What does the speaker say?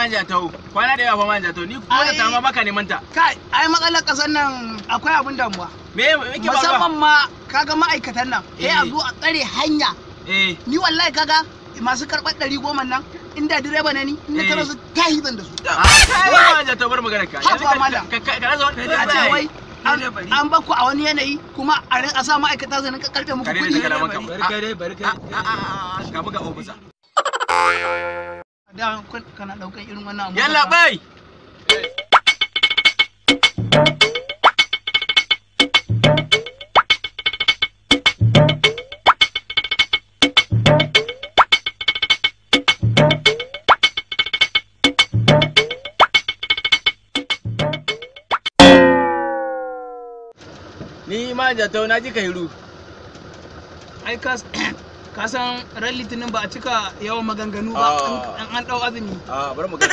manja tau. Kwana da yawa fa manja tau. Ni kuma ta ma baka neman ta. Kai, ai matsalar kasar nan akwai abin damuwa. Me yake ba? Musamman ma kaga ma'aikatan nan, sai a zo a tsare hanya. Ni wallahi kaga masu karɓar 110 nan inda direba ne ni in na tara su tahi zan da su. Kai manja tau bar magana ka. Haba mala. Ka rasa wani A ce wai an bakku a wani yanayi kuma a sa ma'aikata su rinka karfe muku kuɗi. Barka. Ka buga ofisa. Da kana daukan irin wannan abu. Yalla bai. Ni ma jatau na ji ka hiru. Ai ka san ran litinin ba a cika yawan maganganu ba an dau azumi. Bari mu ga.